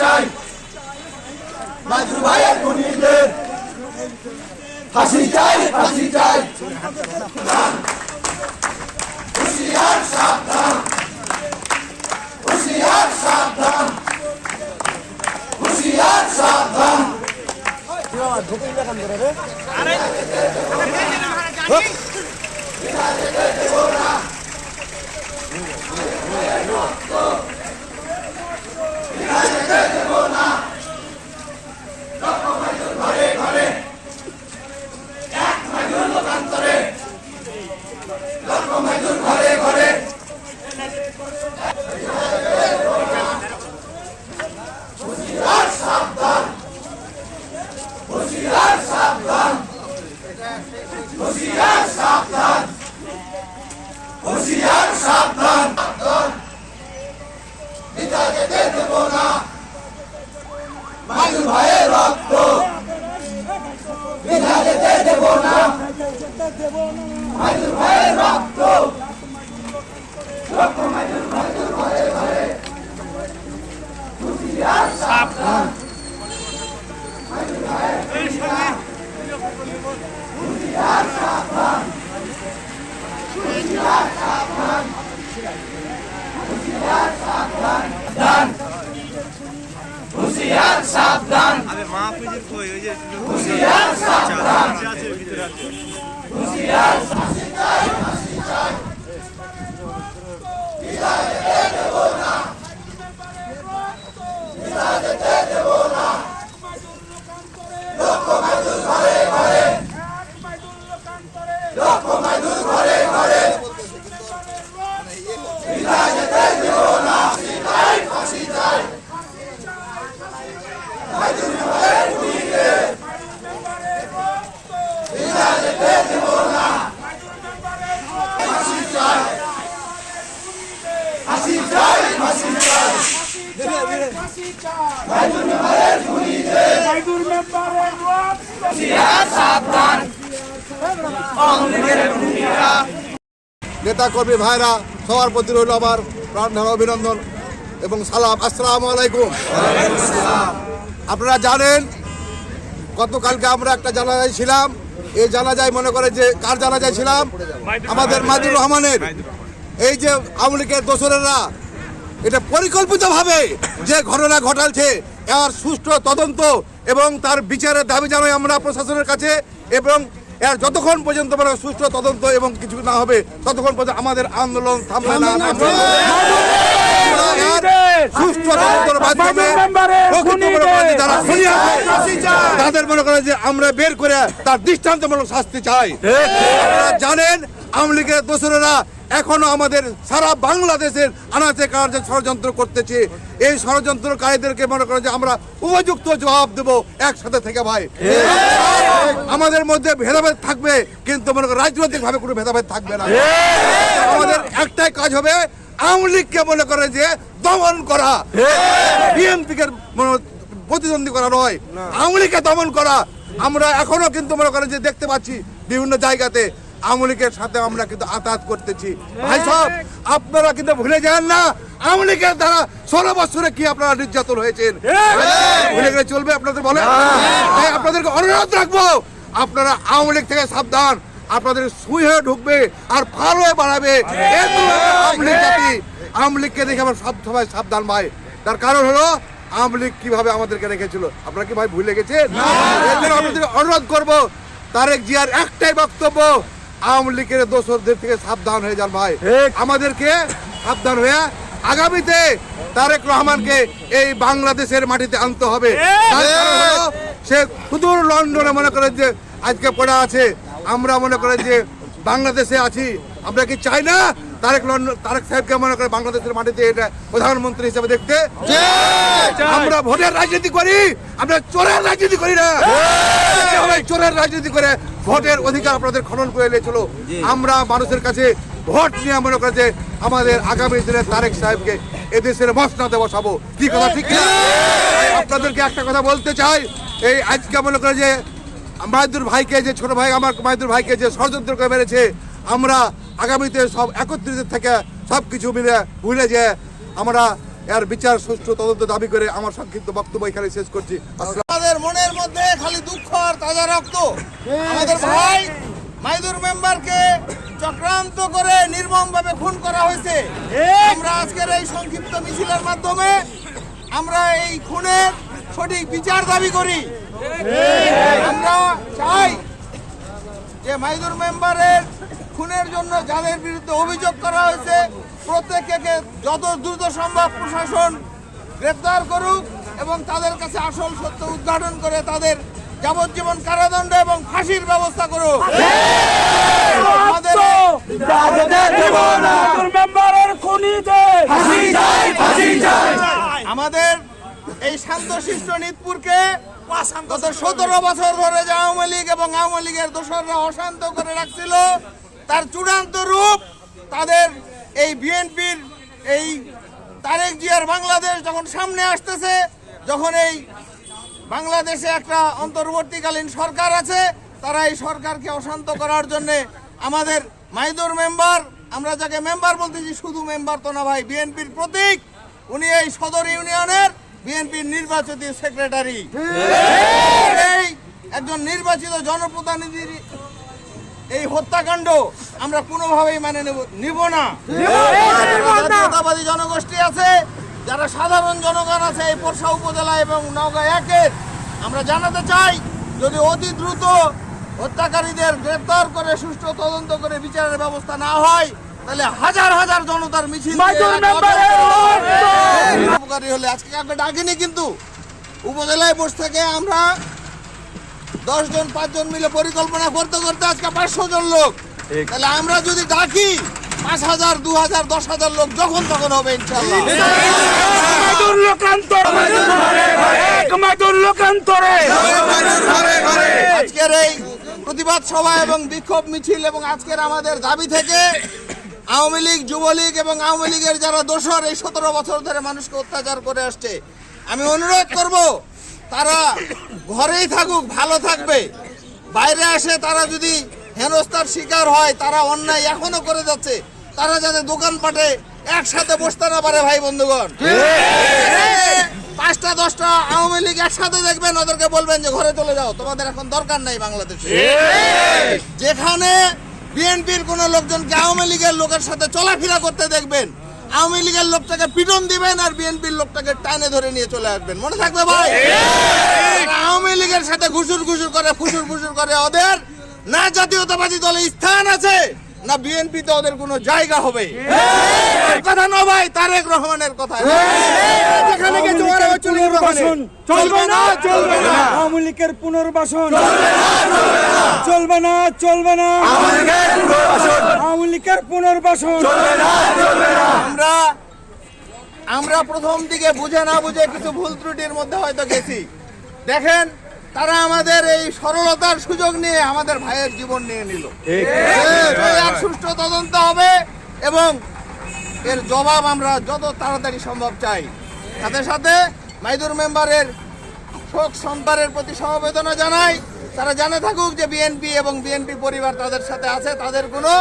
চাই মাদুর ভাইয়ের খুনিদের ফাঁসি চাই ফাঁসি চাই হুঁশিয়ার সাবধান হুঁশিয়ার সাবধান হুঁশিয়ার সাবধান ঘরে ঘরে এক মাদুর লোকান্তরে লক্ষ মাদুর ঘরে ঘরে হুঁশিয়ার সাবধান হুঁশিয়ার সাবধান হুঁশিয়ার সাবধান হুঁশিয়ার সাবধান পিতা যেতে দেব না মাদুর ভাইয়ের রক্ত পিতা যেতে দেব না মাদুর ভাইয়ের রক্ত লক্ষ মাদুর মাদুর ঘরে ঘরে হুঁশিয়ার সাবধান হুঁশিয়ার সাবধান হুঁশিয়ার সাবধান হুঁশিয়ার সাবধান হুঁশিয়ার সাবধান হুঁশিয়ার সাবধান হুঁশিয়ার ফাঁসি চাই ফাঁসি চাই পিতা যেতে দেব না পিতা যেতে দেব না লক্ষ মাদুর ঘরে ঘরে লক্ষ মাদুর ঘরে ঘরে পিতা যেতে দেব না ফাঁসি চাই মাদুর ভাইয়ের খুনিদের পিতা যেতে দেব না ফাঁসি চাই ফাঁসি চাই ফাঁসি চাই মাদুর ভাইয়ের খুনিদের হুঁশিয়ার সাবধান নেতা কর্মী ভাইরা সবার প্রতি রইল আমার প্রাণঢালা অভিনন্দন এবং সালাম। আসসালামু আলাইকুম। আপনারা জানেন গতকালকে আমরা একটা জানাজায় ছিলাম। এই জানাজায় মনে করে যে কার জানাজায় ছিলাম? আমাদের মাদুর রহমানের। এই যে আওয়ামী লীগের দোসরেরা এটা পরিকল্পিতভাবে যে ঘটনা ঘটালছে এর সুষ্ঠু তদন্ত এবং তার বিচারের দাবি জানাই আমরা প্রশাসনের কাছে এবং এর যতক্ষণ পর্যন্ত মানে সুষ্ঠু তদন্ত এবং কিছু না হবে ততক্ষণ পর্যন্ত আমাদের আন্দোলন থামবে না। সুষ্ঠু তদন্তের মাধ্যমে যারা খুনি আছে তাদের মনে করে যে আমরা বের করে তার দৃষ্টান্তমূলক শাস্তি চাই। আপনারা জানেন আওয়ামী লীগের দোসরেরা এখনো আমাদের সারা বাংলাদেশের আনাচে কানাচে ষড়যন্ত্র করতেছে। এই ষড়যন্ত্রকারীদেরকে মনে করে যে আমরা উপযুক্ত জবাব দেব একসাথে থেকে ভাই। আমাদের মধ্যে ভেদাভেদ থাকবে কিন্তু মনে করে রাজনৈতিক ভাবে কোনো ভেদাভেদ থাকবে না। আমাদের একটাই কাজ হবে আওয়ামী লীগকে মনে করে যে দমন করা, বিএনপিকে প্রতিদ্বন্দ্বী করা নয়, আওয়ামী লীগকে দমন করা। আমরা এখনো কিন্তু মনে করেন যে দেখতে পাচ্ছি বিভিন্ন জায়গাতে আওয়ামী লীগের সাথে আমরা কিন্তু আঘাত করতেছি। ভাই সব আপনারা কিন্তু ভুলে যান না আওয়ামী লীগের দ্বারা 16 বছরে কি আপনারা নির্যাতন হয়েছেন। ভুলে গেলে চলবে আপনাদের বলে? তাই আপনাদেরকে অনুরোধ রাখবো আপনারা আওয়ামী লীগ থেকে সাবধান। আপনাদের সুই হয়ে ঢুকবে আর ফাল হয়ে বাড়াবে। আওয়ামী লীগকে দেখে আমরা সব সময় সাবধান ভাই। তার কারণ হলো আওয়ামী লীগ কিভাবে আমাদেরকে রেখেছিল। আপনারা কি ভাই ভুলে গেছেন? আপনাদের অনুরোধ করবো তারেক জিয়ার একটাই বক্তব্য, আওয়ামী লীগের দোসরদের থেকে সাবধান হয়ে যান ভাই। আমাদেরকে সাবধান হয়ে আগামীতে তারেক রহমানকে এই বাংলাদেশের মাটিতে আনতে হবে। সে সুদূর লন্ডনে মনে করেন যে আজকে পড়ে আছে, আমরা মনে করেন যে বাংলাদেশে আছি। আমরা কি চাই না তারেক সাহেবকে মনে করে বাংলাদেশের মাটিতে এটা প্রধানমন্ত্রী হিসেবে দেখতে? আমরা ভোটের রাজনীতি করি, আমরা চোরের রাজনীতি করি না। চোরের রাজনীতি করে ভোটের অধিকার আপনাদের খনন করে নিয়েছিল। আমরা মানুষের কাছে ভোট নিয়ে মনে করে যে আমাদের আগামী দিনে তারেক সাহেবকে এদেশের মসনদে বসাবো। কি কথা ঠিক না? আপনাদেরকে একটা কথা বলতে চাই, এই আজকে মনে করে যে মাদুর ভাইকে, যে ছোট ভাই আমার মাদুর ভাইকে যে ষড়যন্ত্র করে মেরেছে, আমরা আগামীতে সব একত্রিত থেকে সব কিছু মিলে ভুলে যে আমরা এর বিচার সুষ্ঠু তদন্ত দাবি করে আমার সংক্ষিপ্ত বক্তব্য এখানে শেষ করছি। আমাদের মনের মধ্যে খালি দুঃখ আর তাজা রক্ত। আমাদের ভাই মাইদুর মেম্বারকে চক্রান্ত করে নির্মমভাবে খুন করা হয়েছে। আমরা আজকের এই সংক্ষিপ্ত মিছিলের মাধ্যমে আমরা এই খুনের সঠিক বিচার দাবি করি। আমরা চাই যে মাইদুর মেম্বারের খুনের জন্য যাদের বিরুদ্ধে অভিযোগ করা হয়েছে প্রত্যেককে যত দ্রুত সম্ভব প্রশাসন গ্রেফতার করুক এবং তাদের কাছে আসল সত্য উদ্ঘাটন করে তাদের যাবজ্জীবন কারাদণ্ড এবং ফাঁসির ব্যবস্থা করুক। আমাদের এই শান্তশিষ্ট নিতপুরকে গত 17 বছর ধরে যে আওয়ামী লীগ এবং আওয়ামী লীগের দোসররা অশান্ত করে রাখছিল তার চূড়ান্ত রূপ তাদের এই বিএনপির এই তারেক জিয়ার বাংলাদেশ যখন সামনে আসতেছে, যখন এই বাংলাদেশে একটা অন্তর্বর্তীকালীন সরকার আছে, তারা এই সরকারকে অশান্ত করার জন্য আমাদের মাইদুর মেম্বার, আমরা যাকে মেম্বার বলতেছি শুধু মেম্বার তো না ভাই, বিএনপির প্রতীক, উনি এই সদর ইউনিয়নের বিএনপির নির্বাচিত সেক্রেটারি। এই একজন নির্বাচিত জনপ্রতিনিধির এই হত্যাকাণ্ড আমরা কোনোভাবেই মানে নিব না। জাতীয়তাবাদী জনগোষ্ঠী আছে, যারা সাধারণ জনগণ আছে এই পোরশা উপজেলা এবং নওগাঁ একের, আমরা জানাতে চাই যদি অতি দ্রুত হত্যাকারীদের গ্রেফতার করে সুষ্ঠু তদন্ত করে বিচারের ব্যবস্থা না হয় তাহলে হাজার হাজার জনতার মিছিল উপকারী হলে আজকে কাউকে ডাকিনি, কিন্তু উপজেলায় বসে থেকে আমরা 10 জন 5 জন মিলে পরিকল্পনা করতে করতে আজকে 500 জন লোক, তাহলে আমরা যদি ডাকি 5000 2000 10,000 লোক যখন তখন হবে ইনশাআল্লাহ। আজকের এই প্রতিবাদ সভা এবং বিক্ষোভ মিছিল এবং আজকের আমাদের দাবি থেকে আওয়ামী লীগ, যুবলীগ এবং আওয়ামী লীগের যারা দোসর এই 17 বছর ধরে মানুষকে অত্যাচার করে আসছে, আমি অনুরোধ করব তারা ঘরেই থাকুক, ভালো থাকবে। বাইরে আসে তারা যদি হেনস্থার শিকার হয়, তারা অন্যায় এখনো করে যাচ্ছে, তারা যাতে দোকানপাটে একসাথে বসতে না পারে ভাই বন্ধুগণ। 5টা 10টা আওয়ামী লীগ একসাথে দেখবেন, ওদেরকে বলবেন যে ঘরে চলে যাও, তোমাদের এখন দরকার নাই বাংলাদেশে। যেখানে বিএনপির কোন লোকজনকে আওয়ামী লীগের লোকের সাথে চলাফেরা করতে দেখবেন, আওয়ামী লীগের লোকটাকে পিটন দিবেন আর বিএনপির লোকটাকে টানে ধরে নিয়ে চলে আসবেন, মনে থাকবে ভাই। আওয়ামী লীগের সাথে ঘুষুর ঘুষুর করে ফুসুর ফুসুর করে, ওদের না জাতীয়তাবাদী দলে স্থান আছে না বিএনপিতে ওদের কোনো জায়গা হবে। কথা না ভাই, তারেক রহমানের কথা। যেখানে কিছু চলবে না, চলবে না আওয়ামী লীগের পুনর্বাসন, চলবে না, চলবে না আওয়ামী লীগের পুনর্বাসন। আমরা প্রথম দিকে বুঝে না বুঝে কিছু ভুল ত্রুটির মধ্যে হয়তো গেছি। দেখেন, তারা আমাদের এই সরলতার সুযোগ নিয়ে আমাদের ভাইয়ের জীবন নিয়ে নিল। আর সুষ্ঠু তদন্ত হবে এবং এর জবাব আমরা যত তাড়াতাড়ি সম্ভব চাই। সাথে সাথে মাইদুর মেম্বারের শোক সন্তানের প্রতি সমবেদনা জানাই। তারা জানে থাকুক যে বিএনপি এবং বিএনপি পরিবার তাদের সাথে আছে, তাদের কোনো